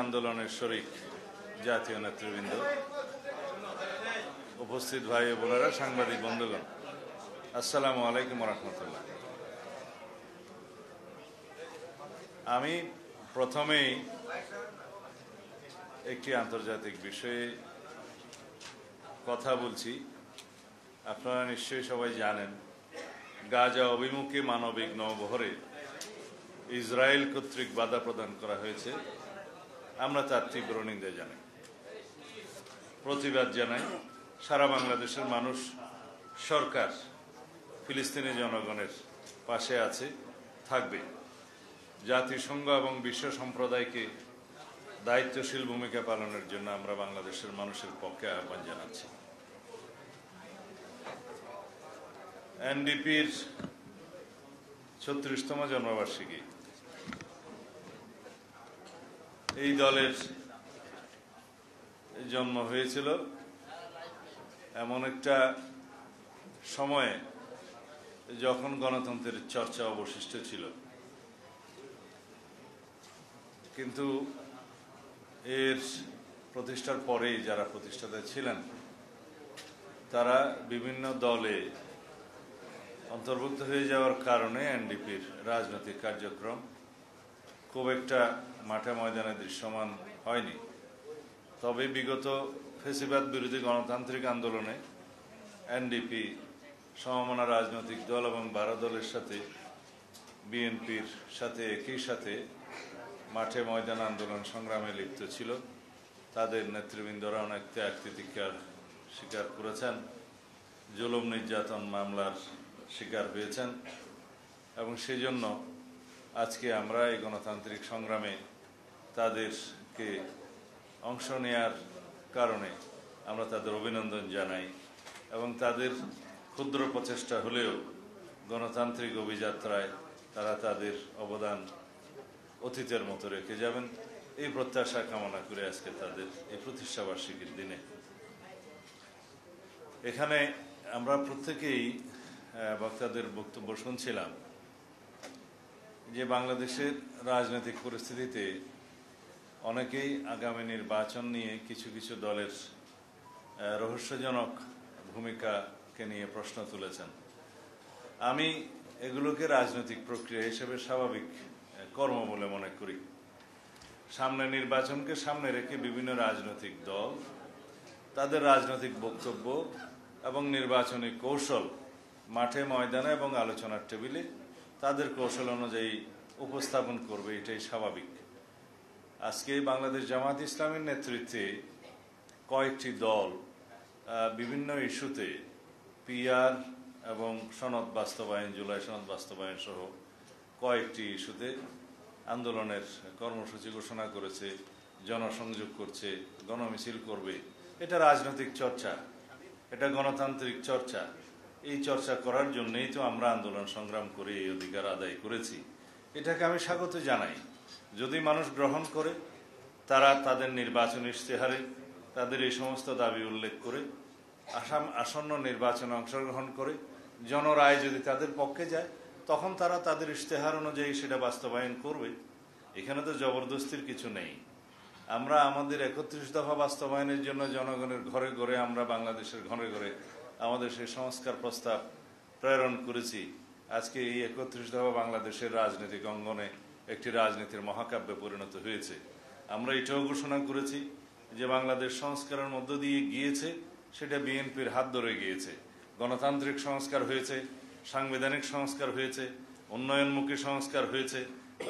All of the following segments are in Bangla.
আন্দোলনের শরিক জাতীয় নেতৃবৃন্দ, উপস্থিত ভাই ও বোনেরা, সাংবাদিক বন্ধুগণ, আসসালামু আলাইকুম রহমতুল্লাহ। আমি প্রথমেই একটি আন্তর্জাতিক বিষয়ে কথা বলছি। আপনারা নিশ্চয়ই সবাই জানেন, গাজা অভিমুখে মানবিক নৌবহরে ইসরায়েল কর্তৃক বাধা প্রদান করা হয়েছে। আমরা তার তীব্র নিন্দা জানাই, প্রতিবাদ জানাই। সারা বাংলাদেশের মানুষ, সরকার ফিলিস্তিনি জনগণের পাশে আছে, থাকবে। জাতিসংঘ এবং বিশ্ব সম্প্রদায়কে দায়িত্বশীল ভূমিকা পালনের জন্য আমরা বাংলাদেশের মানুষের পক্ষে আহ্বান জানাচ্ছি। এনডিপির ৩৬তম জন্মবার্ষিকী। এই দলের জন্ম হয়েছিল এমন একটা সময়ে যখন গণতন্ত্রের চর্চা অবশিষ্ট ছিল, কিন্তু এর প্রতিষ্ঠার পরেই যারা প্রতিষ্ঠাতা ছিলেন তারা বিভিন্ন দলে অন্তর্ভুক্ত হয়ে যাওয়ার কারণে এনডিপির রাজনৈতিক কার্যক্রম খুব একটা মাঠে ময়দানে দৃশ্যমান হয়নি। তবে বিগত ফ্যাসিবাদ বিরোধী গণতান্ত্রিক আন্দোলনে এনডিপি সমমনা রাজনৈতিক দল এবং 12 দলের সাথে বিএনপির সাথে একই সাথে মাঠে ময়দান আন্দোলন সংগ্রামে লিপ্ত ছিল। তাদের নেতৃবৃন্দরা অনেক ত্যাগ তিতিক্ষার স্বীকার করেছেন, জুলুম নির্যাতন মামলার শিকার হয়েছেন, এবং সেই জন্য আজকে আমরা এই গণতান্ত্রিক সংগ্রামে তাদেরকে অংশ নেয়ার কারণে আমরা তাদের অভিনন্দন জানাই এবং তাদের ক্ষুদ্র প্রচেষ্টা হলেও গণতান্ত্রিক অভিযাত্রায় তারা তাদের অবদান অতীতের মতো রেখে যাবেন, এই প্রত্যাশা কামনা করে আজকে তাদের এই প্রতিষ্ঠাবার্ষিকীর দিনে এখানে আমরা প্রত্যেকেই বক্তাদের বক্তব্য শুনছিলাম যে বাংলাদেশের রাজনৈতিক পরিস্থিতিতে অনেকেই আগামী নির্বাচন নিয়ে কিছু কিছু দলের রহস্যজনক ভূমিকাকে নিয়ে প্রশ্ন তুলেছেন। আমি এগুলোকে রাজনৈতিক প্রক্রিয়া হিসেবে স্বাভাবিক কর্ম বলে মনে করি। সামনে নির্বাচনকে সামনে রেখে বিভিন্ন রাজনৈতিক দল তাদের রাজনৈতিক বক্তব্য এবং নির্বাচনী কৌশল মাঠে ময়দানে এবং আলোচনার টেবিলে তাদের কৌশল অনুযায়ী উপস্থাপন করবে, এটাই স্বাভাবিক। আজকে বাংলাদেশ জামায়াত ইসলামীর নেতৃত্বে কয়েকটি দল বিভিন্ন ইস্যুতে পিআর এবং সনদ বাস্তবায়ন, জুলাই সনদ বাস্তবায়ন সহ কয়েকটি ইস্যুতে আন্দোলনের কর্মসূচি ঘোষণা করেছে, জনসংযোগ করছে, গণমিছিল করবে। এটা রাজনৈতিক চর্চা, এটা গণতান্ত্রিক চর্চা। এই চর্চা করার জন্যই তো আমরা আন্দোলন সংগ্রাম করে এই অধিকার আদায় করেছি। এটাকে আমি স্বাগত জানাই। যদি মানুষ গ্রহণ করে, তারা তাদের নির্বাচনী ইশতেহারে তাদের এই সমস্ত দাবি উল্লেখ করে আসন্ন নির্বাচনে অংশগ্রহণ করে জনরায় যদি তাদের পক্ষে যায়, তখন তারা তাদের ইশতেহার অনুযায়ী সেটা বাস্তবায়ন করবে। এখানে তো জবরদস্তির কিছু নেই। আমরা আমাদের 31 দফা বাস্তবায়নের জন্য জনগণের ঘরে ঘরে, আমরা বাংলাদেশের ঘরে ঘরে আমাদের সেই সংস্কার প্রস্তাব প্রেরণ করেছি। আজকে এই 31 দফা বাংলাদেশের রাজনৈতিক অঙ্গনে একটি রাজনীতির মহাকাব্যে পরিণত হয়েছে। আমরা এটাও ঘোষণা করেছি যে বাংলাদেশ সংস্কারের মধ্য দিয়ে গিয়েছে, সেটা বিএনপির হাত ধরে গিয়েছে। গণতান্ত্রিক সংস্কার হয়েছে, সাংবিধানিক সংস্কার হয়েছে, উন্নয়নমুখী সংস্কার হয়েছে,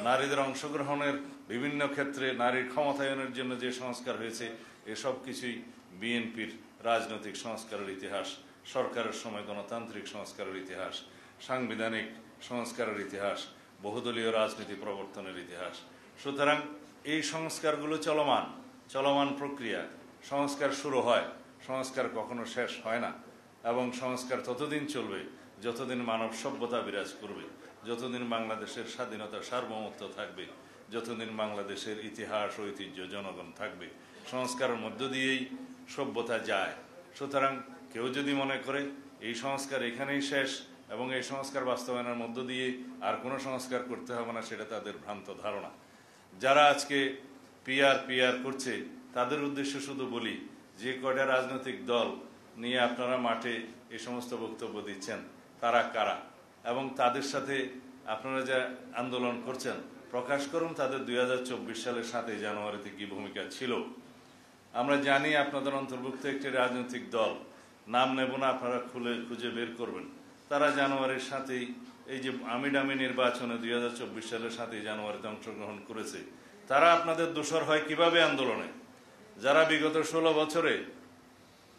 নারীদের অংশগ্রহণের বিভিন্ন ক্ষেত্রে নারীর ক্ষমতায়নের জন্য যে সংস্কার হয়েছে, এসব কিছুই বিএনপির রাজনৈতিক সংস্কারের ইতিহাস, সরকারের সময় গণতান্ত্রিক সংস্কারের ইতিহাস, সাংবিধানিক সংস্কারের ইতিহাস, বহুদলীয় রাজনীতি প্রবর্তনের ইতিহাস। সুতরাং এই সংস্কারগুলো চলমান প্রক্রিয়া। সংস্কার শুরু হয়, সংস্কার কখনো শেষ হয় না, এবং সংস্কার ততদিন চলবে যতদিন মানব সভ্যতা বিরাজ করবে, যতদিন বাংলাদেশের স্বাধীনতা সার্বভৌমত্ব থাকবে, যতদিন বাংলাদেশের ইতিহাস ঐতিহ্য জনগণ থাকবে। সংস্কারের মধ্য দিয়েই সভ্যতা যায়। সুতরাং কেউ যদি মনে করে এই সংস্কার এখানেই শেষ এবং এই সংস্কার বাস্তবায়নের মধ্য দিয়ে আর কোনো সংস্কার করতে হবে না, সেটা তাদের ভ্রান্ত ধারণা। যারা আজকে পিআর পিআর করছে, তাদের উদ্দেশ্যে শুধু বলি, যে কয়টা রাজনৈতিক দল নিয়ে আপনারা মাঠে এই সমস্ত বক্তব্য দিচ্ছেন তারা কারা, এবং তাদের সাথে আপনারা যা আন্দোলন করছেন প্রকাশ করুন তাদের 2024 সালের 7 জানুয়ারিতে কি ভূমিকা ছিল। আমরা জানি আপনাদের অন্তর্ভুক্ত একটি রাজনৈতিক দল, নাম নেব না, আপনারা খুঁজে বের করবেন, তারা জানুয়ারির 7 এই যে আমিডামি নির্বাচনে 2024 সালের 7 জানুয়ারিতে অংশগ্রহণ করেছে। তারা আপনাদের দোসর হয় কিভাবে আন্দোলনে? যারা বিগত 16 বছরে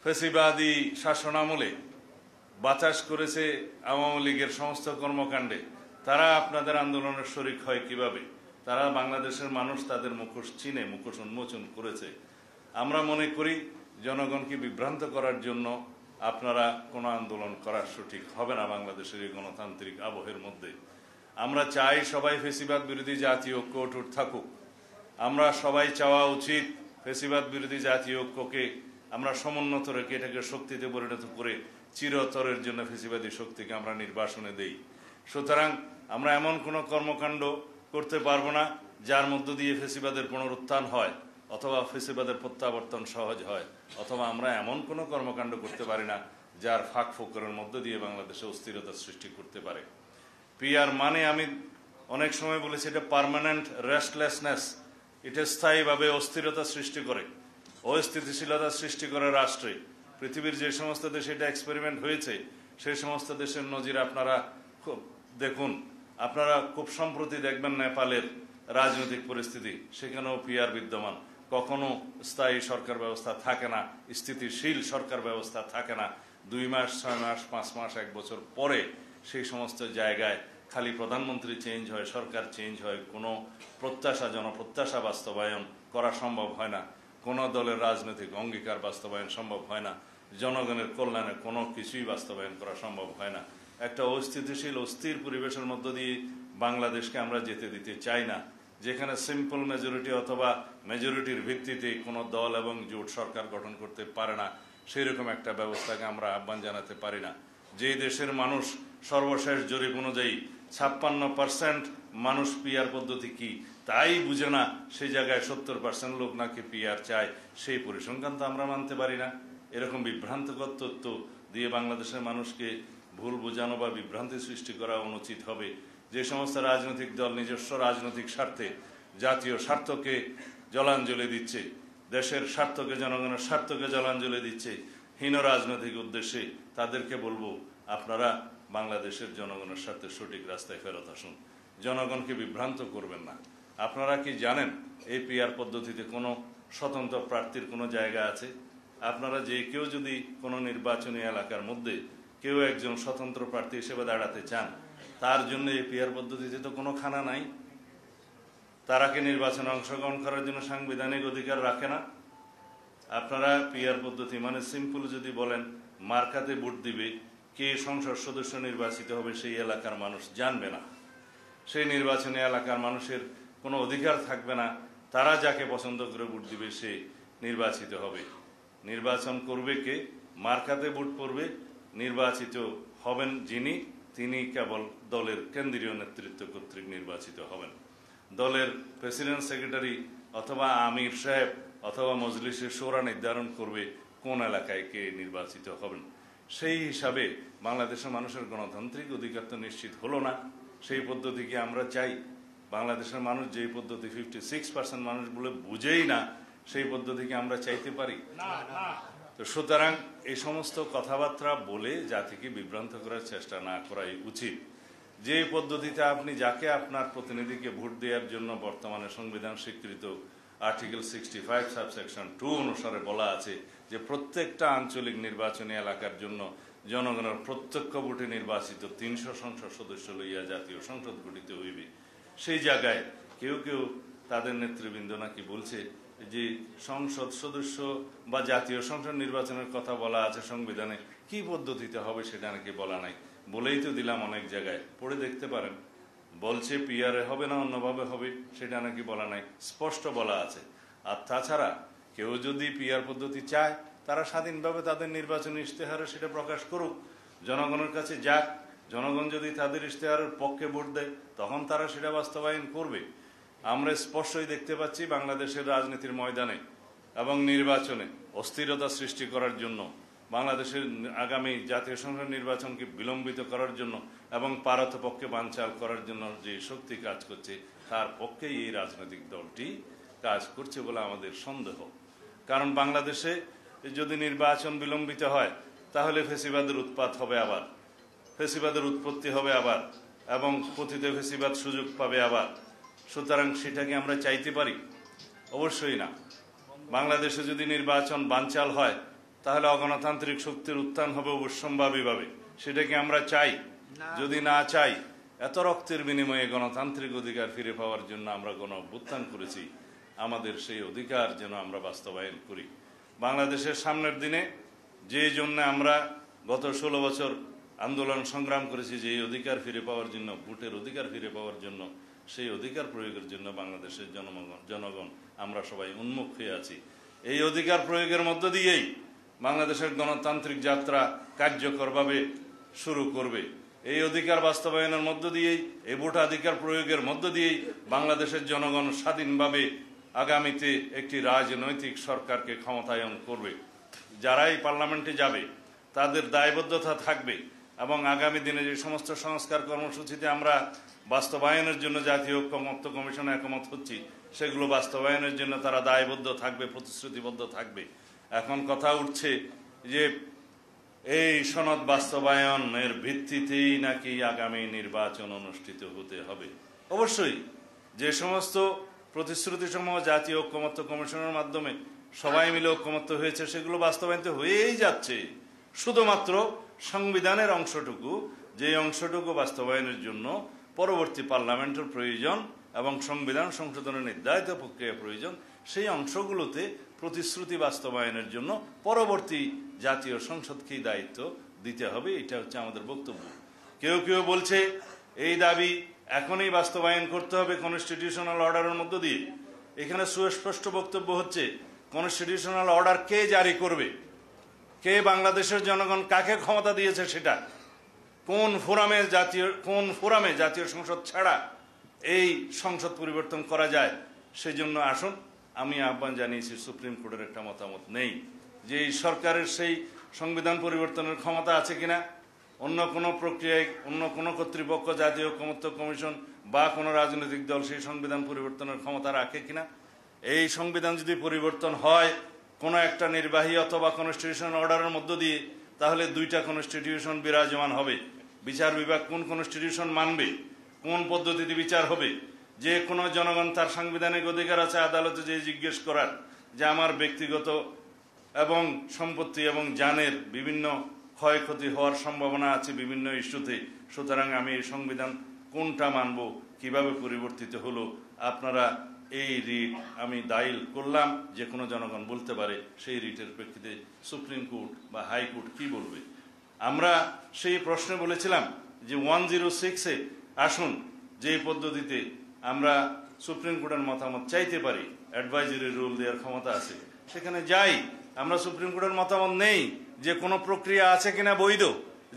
ফ্যাসিবাদী শাসনামলে বাতাস করেছে আওয়ামী লীগের সমস্ত কর্মকাণ্ডে, তারা আপনাদের আন্দোলনের শরিক হয় কিভাবে? তারা বাংলাদেশের মানুষ তাদের মুখোশ চিনে, মুখোশ উন্মোচন করেছে। আমরা মনে করি জনগণকে বিভ্রান্ত করার জন্য আপনারা কোনো আন্দোলন করা সঠিক হবে না বাংলাদেশের এই গণতান্ত্রিক আবহের মধ্যে। আমরা চাই সবাই ফ্যাসিবাদ বিরোধী জাতীয় ঐক্য অটুট থাকুক। আমরা সবাই চাওয়া উচিত ফ্যাসিবাদ বিরোধী জাতীয় ঐক্যকে আমরা সমুন্নত রেখে এটাকে শক্তিতে পরিণত করে চিরতরের জন্য ফ্যাসিবাদী শক্তিকে আমরা নির্বাসনে দেই। সুতরাং আমরা এমন কোনো কর্মকাণ্ড করতে পারবো না যার মধ্য দিয়ে ফ্যাসিবাদের পুনরুত্থান হয় অথবা ফ্যাসিবাদের প্রত্যাবর্তন সহজ হয়, অথবা আমরা এমন কোনো কর্মকাণ্ড করতে পারি না যার ফাঁক ফোকরের মধ্য দিয়ে বাংলাদেশে অস্থিরতা সৃষ্টি করতে পারে। পিআর মানে আমি অনেক সময় বলেছি এটা পার্মানেন্ট রেস্টলেসনেস, এটা স্থায়ীভাবে অস্থিরতা সৃষ্টি করে, অস্থিতিশীলতা সৃষ্টি করে রাষ্ট্রে। পৃথিবীর যে সমস্ত দেশে এটা এক্সপেরিমেন্ট হয়েছে সেই সমস্ত দেশের নজির আপনারা খুব দেখুন। আপনারা খুব সম্প্রতি দেখবেন নেপালের রাজনৈতিক পরিস্থিতি, সেখানেও পিআর বিদ্যমান। কখনো স্থায়ী সরকার ব্যবস্থা থাকে না, স্থিতিশীল সরকার ব্যবস্থা থাকে না। 2 মাস, 6 মাস, 5 মাস, 1 বছর পরে সেই সমস্ত জায়গায় খালি প্রধানমন্ত্রী চেঞ্জ হয়, সরকার চেঞ্জ হয়, কোনো জনপ্রত্যাশা বাস্তবায়ন করা সম্ভব হয় না, কোনো দলের রাজনৈতিক অঙ্গীকার বাস্তবায়ন সম্ভব হয় না, জনগণের কল্যাণে কোনো কিছুই বাস্তবায়ন করা সম্ভব হয় না। একটা অস্থিতিশীল অস্থির পরিবেশের মধ্য দিয়ে বাংলাদেশকে আমরা যেতে দিতে চাই না, যেখানে সিম্পল মেজরিটি অথবা মেজরিটির ভিত্তিতে কোনো দল এবং জোট সরকার গঠন করতে পারে না, সেই রকম একটা ব্যবস্থাকে আমরা আহ্বান জানাতে পারি না। যে দেশের মানুষ সর্বশেষ জরিপ অনুযায়ী 56% মানুষ পিআর পদ্ধতি কি তাই বুঝে না, সেই জায়গায় 70% লোক নাকি পিআর চায়, সেই পরিসংখ্যান তো আমরা মানতে পারি না। এরকম বিভ্রান্তকর তথ্য দিয়ে বাংলাদেশের মানুষকে ভুল বোঝানো বা বিভ্রান্তি সৃষ্টি করা অনুচিত হবে। যে সমস্ত রাজনৈতিক দল নিজস্ব রাজনৈতিক স্বার্থে জাতীয় স্বার্থকে জলাঞ্জলি দিচ্ছে, দেশের স্বার্থকে, জনগণের স্বার্থকে জলাঞ্জলি দিচ্ছে হীন রাজনৈতিক উদ্দেশ্যে, তাদেরকে বলবো আপনারা বাংলাদেশের জনগণের স্বার্থে সঠিক রাস্তায় ফেরত আসুন, জনগণকে বিভ্রান্ত করবেন না। আপনারা কি জানেন এই পিআর পদ্ধতিতে কোনো স্বতন্ত্র প্রার্থীর কোনো জায়গা আছে? আপনারা যে কেউ যদি কোনো নির্বাচনী এলাকার মধ্যে কেউ একজন স্বতন্ত্র প্রার্থী হিসেবে দাঁড়াতে চান, তার জন্য এই পিআর পদ্ধতিতে তো কোনো খানা নাই। তারা কি নির্বাচনে অংশগ্রহণ করার জন্য সাংবিধানিক অধিকার রাখে না? আপনারা পিআর পদ্ধতি মানে সিম্পল যদি বলেন মার্কাতে ভোট দিবে, কে সংসদ সদস্য নির্বাচিত হবে সেই এলাকার মানুষ জানবে না, সেই নির্বাচনী এলাকার মানুষের কোনো অধিকার থাকবে না, তারা যাকে পছন্দ করে ভোট দিবে সে নির্বাচিত হবে। নির্বাচন করবে কে? মার্কাতে ভোট পড়বে, নির্বাচিত হবেন যিনি, তিনি কেবল দলের কেন্দ্রীয় নেতৃত্ব কর্তৃক নির্বাচিত হবেন। দলের প্রেসিডেন্ট, সেক্রেটারি অথবা আমির সাহেব অথবা মজলিসের শোরা নির্ধারণ করবে কোন এলাকায় কে নির্বাচিত হবেন। সেই হিসাবে বাংলাদেশের মানুষের গণতান্ত্রিক অধিকার তো নিশ্চিত হলো না। সেই পদ্ধতিকে আমরা চাই। বাংলাদেশের মানুষ যেই পদ্ধতি 56% মানুষ বলে বুঝেই না, সেই পদ্ধতিকে আমরা চাইতে পারি? তো সুতরাং এই সমস্ত কথাবার্তা বলে জাতিকে বিভ্রান্ত করার চেষ্টা না করাই উচিত। যে পদ্ধতিতে আপনি যাকে আপনার প্রতিনিধিকে ভোট দেওয়ার জন্য বর্তমানে সংবিধান স্বীকৃত আর্টিকেল 65 সাবসেকশন 2 অনুসারে বলা আছে যে প্রত্যেকটা আঞ্চলিক নির্বাচনী এলাকার জন্য জনগণের প্রত্যক্ষ ভোটে নির্বাচিত 300 সংসদ সদস্য লইয়া জাতীয় সংসদ গঠিত হইবে, সেই জায়গায় কেউ কেউ তাদের নেতৃবৃন্দ নাকি বলছে যে সংসদ সদস্য বা জাতীয় সংসদ নির্বাচনের কথা বলা আছে সংবিধানে, কি পদ্ধতিতে হবে সেটা নাকি বলা নাই। বলেই তো দিলাম, অনেক জায়গায় পড়ে দেখতে পারেন, বলছে পিআরে হবে না অন্যভাবে হবে, সেটা নাকি বলা নাই, স্পষ্ট বলা আছে। আর তাছাড়া কেউ যদি পিআর পদ্ধতি চায়, তারা স্বাধীনভাবে তাদের নির্বাচনী ইশতেহারে সেটা প্রকাশ করুক, জনগণের কাছে যাক। জনগণ যদি তাদের ইশতেহারের পক্ষে ভোট দেয় তখন তারা সেটা বাস্তবায়ন করবে। আমরা স্পষ্টই দেখতে পাচ্ছি বাংলাদেশের রাজনীতির ময়দানে এবং নির্বাচনে অস্থিরতা সৃষ্টি করার জন্য, বাংলাদেশের আগামী জাতীয় সংসদ নির্বাচনকে বিলম্বিত করার জন্য এবং পারতপক্ষে বানচাল করার জন্য যে শক্তি কাজ করছে, তার পক্ষেই এই রাজনৈতিক দলটি কাজ করছে বলে আমাদের সন্দেহ। কারণ বাংলাদেশে যদি নির্বাচন বিলম্বিত হয় তাহলে ফ্যাসিবাদের উৎপাত হবে আবার, ফ্যাসিবাদের উৎপত্তি হবে আবার, এবং পতিত ফ্যাসিবাদ সুযোগ পাবে আবার। সুতরাং সেটাকে আমরা চাইতে পারি? অবশ্যই না। বাংলাদেশে যদি নির্বাচন বানচাল হয় তাহলে অগণতান্ত্রিক শক্তির উত্থান হবে অবশ্যম্ভাবীভাবে। সেটাকে আমরা চাই? যদি না চাই, এত রক্তের বিনিময়ে গণতান্ত্রিক অধিকার ফিরে পাওয়ার জন্য আমরা গণ অভ্যুত্থান করেছি, আমাদের সেই অধিকার যেন আমরা বাস্তবায়ন করি। বাংলাদেশের সামনের দিনে যে জন্য আমরা গত 16 বছর আন্দোলন সংগ্রাম করেছি, যে এই অধিকার ফিরে পাওয়ার জন্য, ভোটের অধিকার ফিরে পাওয়ার জন্য, সেই অধিকার প্রয়োগের জন্য বাংলাদেশের জনগণ আমরা সবাই উন্মুখ হয়ে আছি। এই অধিকার প্রয়োগের মধ্য দিয়েই বাংলাদেশের গণতান্ত্রিক যাত্রা কার্যকরভাবে শুরু করবে। এই অধিকার বাস্তবায়নের মধ্য দিয়েই, এই ভোটাধিকার প্রয়োগের মধ্য দিয়েই বাংলাদেশের জনগণ স্বাধীনভাবে আগামীতে একটি রাজনৈতিক সরকারকে ক্ষমতায়ন করবে। যারাই পার্লামেন্টে যাবে তাদের দায়বদ্ধতা থাকবে, এবং আগামী দিনে যে সমস্ত সংস্কার কর্মসূচিতে আমরা বাস্তবায়নের জন্য জাতীয় ঐক্যমত্য কমিশনে একমত হচ্ছি, সেগুলো বাস্তবায়নের জন্য তারা দায়বদ্ধ থাকবে, প্রতিশ্রুতিবদ্ধ থাকবে। এখন কথা উঠছে যে এই সনদ বাস্তবায়নের ভিত্তিতেই নাকি আগামী নির্বাচন অনুষ্ঠিত হতে হবে। অবশ্যই যে সমস্ত প্রতিশ্রুতিসমূহ জাতীয় ঐক্যমত্য কমিশনের মাধ্যমে সবাই মিলে ঐক্যমত্য হয়েছে, সেগুলো বাস্তবায়িত হয়েই যাচ্ছে। শুধুমাত্র সংবিধানের অংশটুকু, যে অংশটুকু বাস্তবায়নের জন্য পরবর্তী পার্লামেন্টের প্রয়োজন এবং সংবিধান সংশোধনের নির্ধারিত প্রক্রিয়া প্রয়োজন, সেই অংশগুলোতে প্রতিশ্রুতি বাস্তবায়নের জন্য পরবর্তী জাতীয় সংসদকেই দায়িত্ব দিতে হবে। এটা হচ্ছে আমাদের বক্তব্য। কেউ কেউ বলছে এই দাবি এখনই বাস্তবায়ন করতে হবে কনস্টিটিউশনাল অর্ডারের মধ্য দিয়ে। এখানে সুস্পষ্ট বক্তব্য হচ্ছে, কনস্টিটিউশনাল অর্ডার কে জারি করবে, কে বাংলাদেশের জনগণ কাকে ক্ষমতা দিয়েছে, সেটা কোন ফোরামে জাতীয় সংসদ ছাড়া এই সংসদ পরিবর্তন করা যায়। সেই জন্য আসুন, আমি আহ্বান জানিয়েছি, সুপ্রিম কোর্টের একটা মতামত নেই যে এই সরকারের সেই সংবিধান পরিবর্তনের ক্ষমতা আছে কিনা, অন্য কোনো প্রক্রিয়ায় অন্য কোনো কর্তৃপক্ষ, জাতীয় ঐক্যমত্য কমিশন বা কোনো রাজনৈতিক দল সেই সংবিধান পরিবর্তনের ক্ষমতা রাখে কিনা। এই সংবিধান যদি পরিবর্তন হয় কোনো একটা নির্বাহী অথবা কনস্টিটিউশন অর্ডারের মধ্য দিয়ে, তাহলে দুইটা কনস্টিটিউশন বিরাজমান হবে। বিচার বিভাগ কোন কনস্টিটিউশন মানবে, কোন পদ্ধতিতে বিচার হবে। যে কোনো জনগণ তার সাংবিধানিক অধিকার আছে আদালতে যে জিজ্ঞেস করার যে আমার ব্যক্তিগত এবং সম্পত্তি এবং জানের বিভিন্ন ক্ষয়ক্ষতি হওয়ার সম্ভাবনা আছে বিভিন্ন ইস্যুতে। সুতরাং আমি এই সংবিধান কোনটা মানব, কিভাবে পরিবর্তিত হলো, আপনারা এই রিট আমি দায়ের করলাম, যে কোনো জনগণ বলতে পারে সেই রিটের প্রেক্ষিতে সুপ্রিম কোর্ট বা হাইকোর্ট কি বলবে। আমরা সেই প্রশ্নে বলেছিলাম যে 106-এ আসুন, যে পদ্ধতিতে আমরা সুপ্রিম কোর্টের মতামত চাইতে পারি, অ্যাডভাইজারি রুল দেওয়ার ক্ষমতা আছে, সেখানে যাই। আমরা সুপ্রিম কোর্টের মতামত নেই যে কোনো প্রক্রিয়া আছে কিনা বৈধ,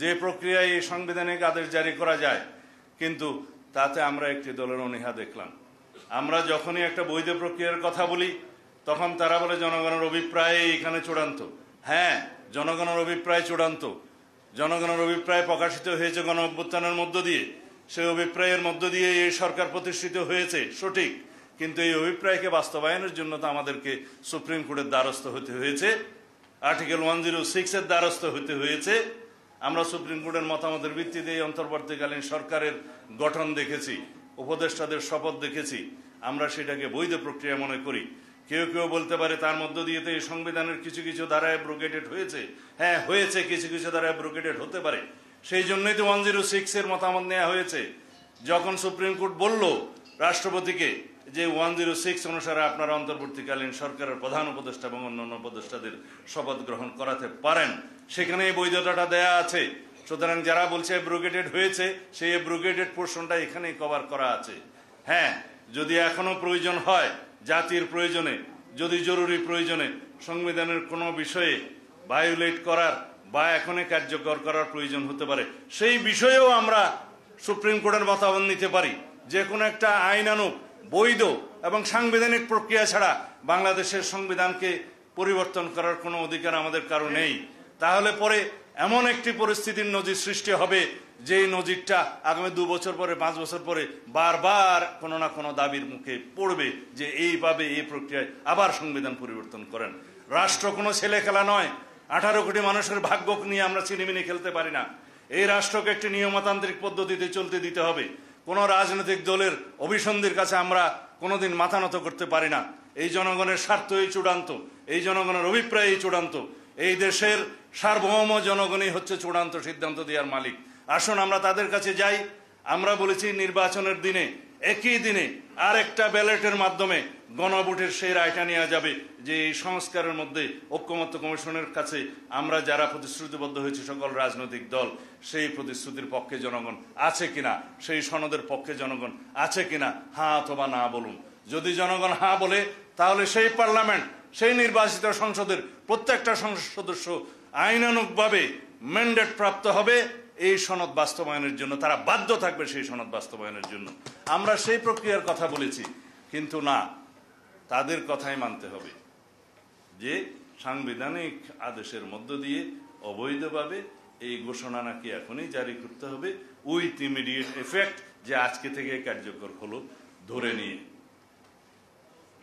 যে প্রক্রিয়ায় এই সাংবিধানিক আদেশ জারি করা যায়, কিন্তু তাতে আমরা একটি দলের অনীহা দেখলাম। আমরা যখনই একটা বৈধ প্রক্রিয়ার কথা বলি তখন তারা বলে জনগণের অভিপ্রায় এখানে চূড়ান্ত। হ্যাঁ, জনগণের অভিপ্রায় চূড়ান্ত, জনগণের অভিপ্রায় প্রকাশিত হয়েছে গণ অভ্যুত্থানের মধ্য দিয়ে, সেই অভিপ্রায়ের মধ্য দিয়ে এই সরকার প্রতিষ্ঠিত হয়েছে, সঠিক। কিন্তু এই অভিপ্রায়কে বাস্তবায়নের জন্য তো আমাদেরকে সুপ্রিম কোর্টের দ্বারস্থ হতে হয়েছে, আর্টিকেল 106-এর দ্বারস্থ হতে হয়েছে। আমরা সুপ্রিম কোর্টের মতামতের ভিত্তিতে এই অন্তর্বর্তীকালীন সরকারের গঠন দেখেছি, উপদেষ্টাদের শপথ দেখেছি। আমরা সেটাকে বৈধ প্রক্রিয়া মনে করি। কেউ কেউ বলতে পারে তার মধ্য দিয়ে তো এই সংবিধানের কিছু কিছু ধারা অ্যাব্রোগেটেড হয়েছে। হ্যাঁ, হয়েছে, কিছু কিছু ধারা অ্যাব্রোগেটেড হতে পারে। সেই জন্যই তো 106-এর মতামত নেওয়া হয়েছে। যখন সুপ্রিম কোর্ট বলল রাষ্ট্রপতিকে যে 106 অনুসারে আপনারা অন্তর্বর্তীকালীন সরকারের প্রধান উপদেষ্টা এবং অন্যান্য উপদেষ্টাদের শপথ গ্রহণ করাতে পারেন, সেখানে এই বৈধতাটা দেয়া আছে। সুতরাং যারা বলছে অ্যাব্রোগেটেড হয়েছে, সেই অ্যাব্রোগেটেড পোর্শনটা এখানেই কভার করা আছে। হ্যাঁ, যদি এখনো প্রয়োজন হয়, জাতির প্রয়োজনে, যদি জরুরি প্রয়োজনে সংবিধানের কোনো বিষয়ে ভায়োলেট করার বা এখনই কার্যকর করার প্রয়োজন হতে পারে, সেই বিষয়েও আমরা সুপ্রিম কোর্টের মতামত নিতে পারি। যে কোনো একটা আইন আনুক, বৈধ এবং সাংবিধানিক প্রক্রিয়া ছাড়া বাংলাদেশের সংবিধানকে পরিবর্তন করার কোনো অধিকার আমাদের কারো নেই, তাহলে পরে এমন একটি পরিস্থিতির নজির সৃষ্টি হবে যে নজিরটা আগামী 2 বছর পরে 5 বছর পরে বারবার কোনো না কোনো দাবির মুখে পড়বে যে এইভাবে এই প্রক্রিয়ায় আবার সংবিধান পরিবর্তন করেন। রাষ্ট্র কোনো ছেলে খেলা নয়। 18 কোটি মানুষের ভাগ্য নিয়ে আমরা ছিনিমিনি খেলতে পারি না। এই রাষ্ট্রকে একটি নিয়মতান্ত্রিক পদ্ধতিতে চলতে দিতে হবে। কোনো রাজনৈতিক দলের অভিসন্ধির কাছে আমরা কোনোদিন মাথা নত করতে পারি না। এই জনগণের স্বার্থই চূড়ান্ত, এই জনগণের অভিপ্রায়ই চূড়ান্ত, এই দেশের সার্বভৌম জনগণই হচ্ছে চূড়ান্ত সিদ্ধান্ত দেওয়ার মালিক। আসুন আমরা তাদের কাছে যাই। আমরা বলেছি নির্বাচনের দিনে একই দিনে আরেকটা ব্যালটের মাধ্যমে গণভোটের সেই রায়টা নেওয়া যাবে যে এই সংস্কারের মধ্যে ঐক্যমত্য কমিশনের কাছে আমরা যারা প্রতিশ্রুতিবদ্ধ হয়েছে সকল রাজনৈতিক দল, সেই প্রতিশ্রুতির পক্ষে জনগণ আছে কিনা, সেই সনদের পক্ষে জনগণ আছে কিনা, হ্যাঁ অথবা না বলুন। যদি জনগণ হ্যাঁ বলে তাহলে সেই পার্লামেন্ট, সেই নির্বাচিত সংসদের প্রত্যেকটা সংসদ সদস্য আইনানুগভাবে ম্যান্ডেট প্রাপ্ত হবে এই সনদ বাস্তবায়নের জন্য, তারা বাধ্য থাকবে সেই সনদ বাস্তবায়নের জন্য। আমরা সেই প্রক্রিয়ার কথা বলেছি, কিন্তু না, তাদের কথাই মানতে হবে যে সাংবিধানিক আদেশের মধ্য দিয়ে অবৈধভাবে এই ঘোষণা নাকি এখনই জারি করতে হবে উইথ ইমিডিয়েট এফেক্ট, যে আজকে থেকে কার্যকর হলো ধরে নিয়ে।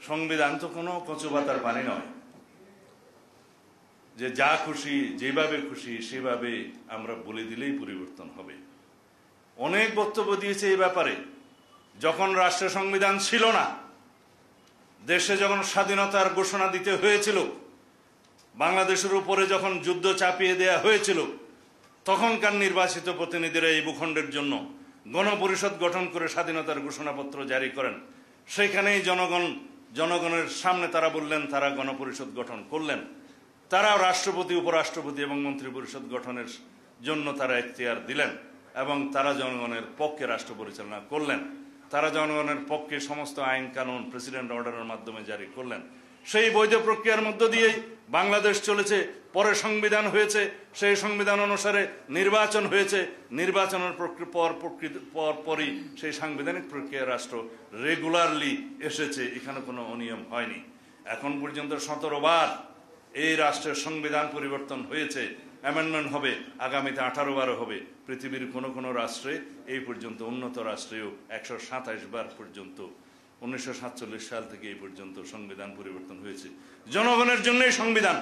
সংবিধান তো কোনো কচুপাতার পানি নয় যে যা খুশি যেভাবে খুশি সেভাবে আমরা বলে দিলেই পরিবর্তন হবে। অনেক বক্তব্য দিয়েছে এই ব্যাপারে। যখন রাষ্ট্র সংবিধান ছিল না, দেশে যখন স্বাধীনতার ঘোষণা দিতে হয়েছিল, বাংলাদেশের উপরে যখন যুদ্ধ চাপিয়ে দেয়া হয়েছিল, তখনকার নির্বাচিত প্রতিনিধিরা এই ভূখণ্ডের জন্য গণপরিষদ গঠন করে স্বাধীনতার ঘোষণাপত্র জারি করেন। সেখানেই জনগণের সামনে তারা বললেন, তারা গণপরিষদ গঠন করলেন। তারা রাষ্ট্রপতি, উপরাষ্ট্রপতি এবং মন্ত্রী পরিষদ গঠনের জন্য তারা এখতিয়ার দিলেন এবং তারা জনগণের পক্ষে রাষ্ট্র পরিচালনা করলেন। তারা জনগণের পক্ষে সমস্ত আইন কানুন প্রেসিডেন্ট অর্ডারের মাধ্যমে জারি করলেন। সেই বৈধ প্রক্রিয়ার মধ্য দিয়েই বাংলাদেশ চলেছে। পরে সংবিধান হয়েছে, সেই সংবিধান অনুসারে নির্বাচন হয়েছে। নির্বাচনের পরই সেই সাংবিধানিক প্রক্রিয়া রাষ্ট্র রেগুলারলি এসেছে, এখানে কোনো অনিয়ম হয়নি। এখন পর্যন্ত 17 বার এই রাষ্ট্রের সংবিধান পরিবর্তন হয়েছে, অ্যামেন্ডমেন্ট হবে, আগামীতে 18 বার হবে। পৃথিবীর কোনো রাষ্ট্রে এই পর্যন্ত, উন্নত রাষ্ট্রেও 127 বার পর্যন্ত 1947 সাল থেকে এই পর্যন্ত সংবিধান পরিবর্তন হয়েছে। জনগণের জন্যই সংবিধান।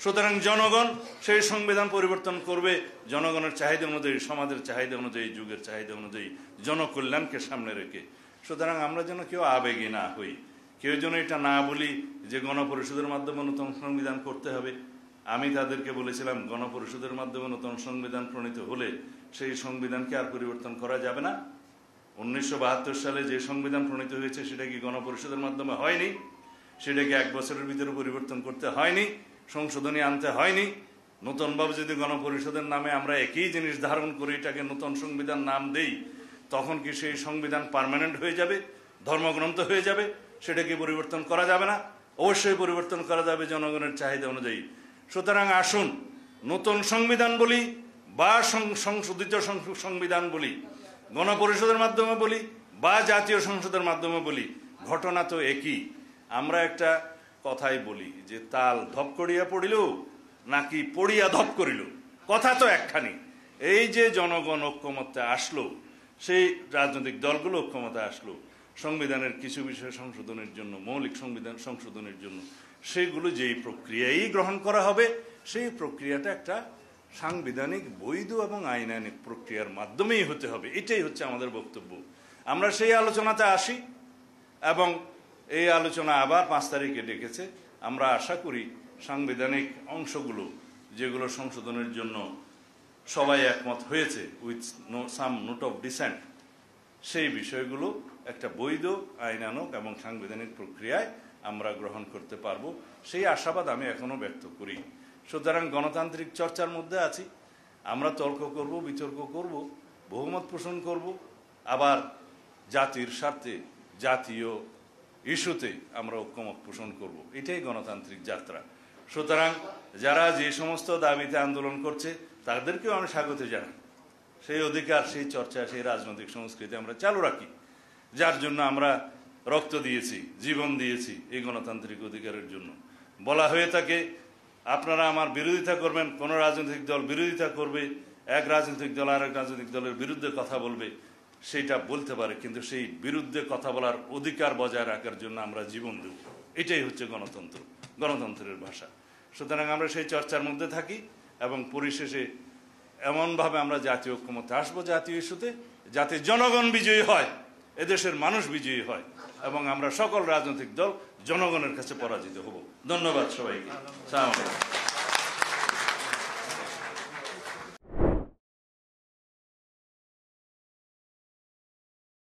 সুতরাং জনগণ সেই সংবিধান পরিবর্তন করবে জনগণের চাহিদা অনুযায়ী, সমাজের চাহিদা অনুযায়ী, যুগের চাহিদা অনুযায়ী, জনকল্যাণকে সামনে রেখে। সুতরাং আমরা যেন কেউ আবেগী না হই, কেউ যেন এটা না বলি যে গণপরিষদের মাধ্যমে নতুন সংবিধান করতে হবে। আমি তাদেরকে বলেছিলাম, গণপরিষদের মাধ্যমে নতুন সংবিধান প্রণীত হলে সেই সংবিধানকে আর পরিবর্তন করা যাবে না। 1972 সালে যে সংবিধান প্রণীত হয়েছে সেটা কি গণপরিষদের মাধ্যমে হয়নি? সেটাকে 1 বছরের ভিতরে পরিবর্তন করতে হয়নি? সংশোধনী আনতে হয়নি? নতুনভাবে যদি গণপরিষদের নামে আমরা একই জিনিস ধারণ করে এটাকে নতুন সংবিধান নাম দেই, তখন কি সেই সংবিধান পার্মানেন্ট হয়ে যাবে, ধর্মগ্রন্থ হয়ে যাবে? সেটাকে পরিবর্তন করা যাবে না? অবশ্যই পরিবর্তন করা যাবে জনগণের চাহিদা অনুযায়ী। সুতরাং আসুন, নতুন সংবিধান বলি বা সংশোধিত সংবিধান বলি, গণপরিষদের মাধ্যমে বলি বা জাতীয় সংসদের মাধ্যমে বলি, ঘটনা তো একই। আমরা একটা কথাই বলি যে তাল ধপ করিয়া পড়িল নাকি পড়িয়া ধপ করিল, কথা তো একখানি। এই যে জনগণ ঐক্যমত্যে আসলো, সেই রাজনৈতিক দলগুলো ঐক্যমত্যে আসলো সংবিধানের কিছু বিষয় সংশোধনের জন্য, মৌলিক সংবিধান সংশোধনের জন্য, সেগুলো যেই প্রক্রিয়াই গ্রহণ করা হবে, সেই প্রক্রিয়াটা একটা সাংবিধানিক বৈধ এবং আইনানিক প্রক্রিয়ার মাধ্যমেই হতে হবে। এটাই হচ্ছে আমাদের বক্তব্য। আমরা সেই আলোচনাতে আসি এবং এই আলোচনা আবার 5 তারিখে ডেকেছে। আমরা আশা করি সাংবিধানিক অংশগুলো যেগুলো সংশোধনের জন্য সবাই একমত হয়েছে with some note of dissent, সেই বিষয়গুলো একটা বৈধ, আইনানুগ এবং সাংবিধানিক প্রক্রিয়ায় আমরা গ্রহণ করতে পারবো, সেই আশাবাদ আমি এখনো ব্যক্ত করি। সুতরাং গণতান্ত্রিক চর্চার মধ্যে আছি। আমরা তর্ক করব, বিতর্ক করব, বহুমত পোষণ করব, আবার জাতির স্বার্থে, জাতীয় ইস্যুতে আমরা ঐক্যমত পোষণ করব। এটাই গণতান্ত্রিক যাত্রা। সুতরাং যারা যে সমস্ত দাবিতে আন্দোলন করছে তাদেরকেও আমি স্বাগত জানাই। সেই অধিকার, সেই চর্চা, সেই রাজনৈতিক সংস্কৃতি আমরা চালু রাখি, যার জন্য আমরা রক্ত দিয়েছি, জীবন দিয়েছি এই গণতান্ত্রিক অধিকারের জন্য। বলা হয়ে থাকে আপনারা আমার বিরোধিতা করবেন, কোনো রাজনৈতিক দল বিরোধিতা করবে, এক রাজনৈতিক দল আরেক রাজনৈতিক দলের বিরুদ্ধে কথা বলবে, সেইটা বলতে পারে, কিন্তু সেই বিরুদ্ধে কথা বলার অধিকার বজায় রাখার জন্য আমরা জীবন দেব। এটাই হচ্ছে গণতন্ত্র, গণতন্ত্রের ভাষা। সুতরাং আমরা সেই চর্চার মধ্যে থাকি এবং পরিশেষে এমনভাবে আমরা জাতীয় ঐক্যমত্যে আসবো জাতীয় ইস্যুতে, যাতে জনগণ বিজয়ী হয়, এদেশের মানুষ বিজয়ী হয় এবং আমরা সকল রাজনৈতিক দল জনগণের কাছে পরাজিত হব। ধন্যবাদ সবাইকে। সালাম আলাইকুম।